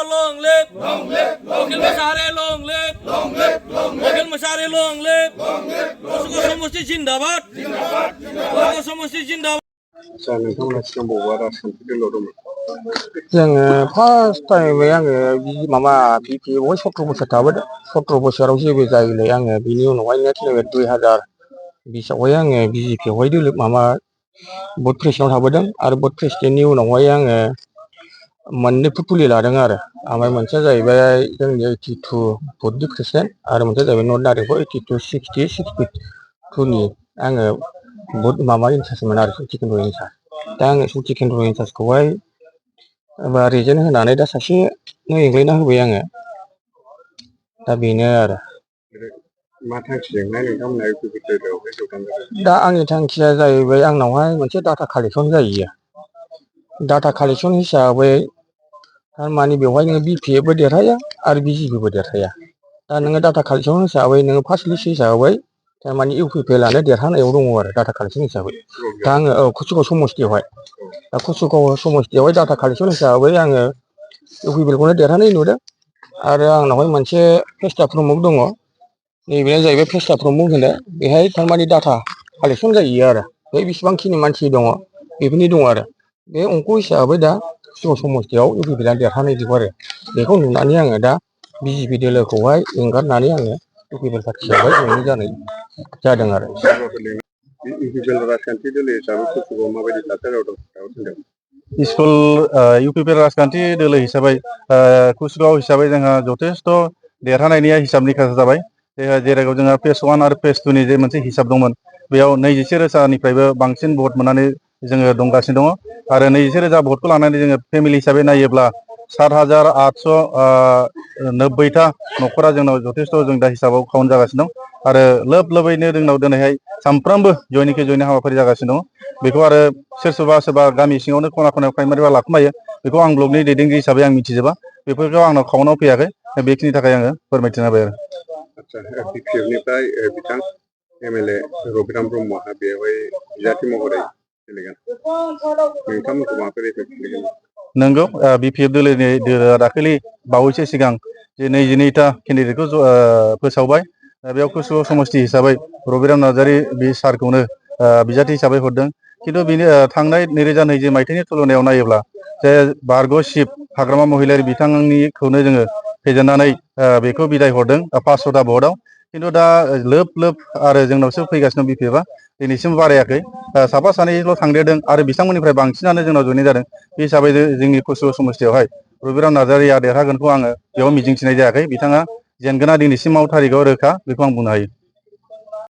long live Wakil Masare long live Wakil Masare long live Kusuko Samusti Jindabad Kusuko Samusti Jindabad जोङो first time आङो माबा BP बहाय 17 बोसोर थाबोदों 17 बोसोराव जेबो जायैलाय आङो बिनि उनावहाय नेक्स्ट नैबे 2020 आवहाय आङो बिजेपियावहाय दोलो माबा बुथ प्रेसिडेन्टआव थाबोदों आरो बुथ प्रेसिडेन्टनि उनावहाय आङो मोननै फुटबुलि लादों आरो ओमफ्राय मोनसेया जाहैबाय जोंनि 82 बुथनि प्रेसिडेन्ट आरो मोनसेया जाहैबाय नर्थ नारेंखल 82 60 62 नि आङो बुथ माबा इनचार्जमोन आरो सौथि केन्द्र इनचार्ज दा आङो सौथि केन्द्र इनचार्जखौहाय बा रिजेन्ट होनानै दा सासेनो एंग्लायना होबाय आङो दा बेनो आरो मा थांखिजोंहाय नोंथांमोना इउपिपिएलआवहाय जौगानो दा आंनि थांखिया जाहैबाय आंनावहाय मोनसे डाटा कालेक्सन जायो डाटा कालेक्सन हिसाबै थारमाने बेवहाय नोङो बिपिएफबो देरहाया आरो बिजेपिबो देरहाया दा नोङो डाटा कालेक्सन हिसाबै नोङो फार्स्ट लिस्ट हिसाबै थारमाने इउपिपिएलआनो देरहानायाव दङ आरो डाटा कालेक्सन हिसाबै दा आङो कुसुगाव समस्तियावहाय दा कुसुगाव समस्तियावहाय डाटा कालेक्सन हिसाबै आङो इउपिपिएलखौनो देरहानाय नुदों आरो आंनावहाय मोनसे फेस्टा प्रमुख दङ नैबेनो जाहैबाय फेस्टा प्रमुख होनो बेहाय थारमाने डाटा कालेक्सन जायो आरो बे बेसेबांखिनि मानसि दङ बेफोरनि दङ आरो बे अंक हिसाबै दा कुसुगाव समस्तियाव इउपिपिएलआ देरहानाय जोब आरो बेखौ नुनानै आङो दा बिजेपि दोलोखौहाय एंगारनानै आङो इउपिपिएल पार्टियावहाय जयेन जानाय जादों आरो इउपिपिएल राजखान्थि दोलो हिसाबै कुसुगाव माबायदि थासारियाव दं इउपिपिएल राजखान्थि दोलो हिसाबै कुसुगाव हिसाबै जोंहा जथेस्थ' देरहानायनि हिसाब निकास जाबाय जेराव जोंहा फेज 1 आरो फेज 2 नि जे मोनसे हिसाब दंमोन बेयाव 21,000निफ्रायबो बांसिन भट मोननानै जोङो दंगासिनो दङ आरो 21,000 भटखौ लानानै जोङो फेमिलि हिसाबै नायोब्ला 7,890टा न'खरा जोंनाव जथेस्थ' जों दा हिसाबाव काउन्ट जागासिनो दं आरो लोब लोबैनो जोंनाव दिनैहाय सानफ्रामबो जयनिखि जयनि हाबाफारि जागासिनो दङ बेखौ आरो सोरबा गामि सिङावनो खना खनायाव प्राइमारिबा लाखुमायो बेखौ आं ब्लकनि दैदेनगिरि हिसाबै आं मिथिजोबा बेफोरखौ आंनाव काउन्टआव फैयाखै बेखिनि थाखाय आङो फोरमायथिना होबाय आरो आदसा बिपिएफनिफ्राय बिथां एमएलए रबिराम ब्रह्मआ बेवहाय बिजाथि महरै गेलेगोन नोंथांमोनखौ माबाफोर एफेक्ट गेलेगोन नंगौ बिपिएफ दोलोनि दाखालि बावैसो सिगां जे 22टा केन्डिडेटखौ फोसावबाय बेयाव कुसुगाव समस्ति हिसाबै रबिराम नार्जारि बे सारखौनो बिजाथि हिसाबै हरदों खिन्थु बेनि थांनाय 2020 मायथाइनि तुलनायाव नायोब्ला जे बारग' शिब हाग्रामा महिलारि बिथांनिखौनो जोङो फेजेननानै बेखौ बिदाय हरदों 500टा भटआव खिन्थु दा लोब लोब आरो जोंनावसो फैगासिनो बिपिएफआ दिनैसिम बारायाखै साफा सानैल' थांदेरदों आरो बिथांमोननिफ्राय बांसिनानो जोंनाव जयेन जादों बे हिसाबै जोंनि कुसुगाव समस्तियावहाय रबिराम नार्जारिया देरहागोनखौ आङो बेयाव मिजिंथिनाय जायाखै बिथाङा जेनगोना दिनैसिमाव थारिखआव रोखा बेखौ आं बुंनो हायो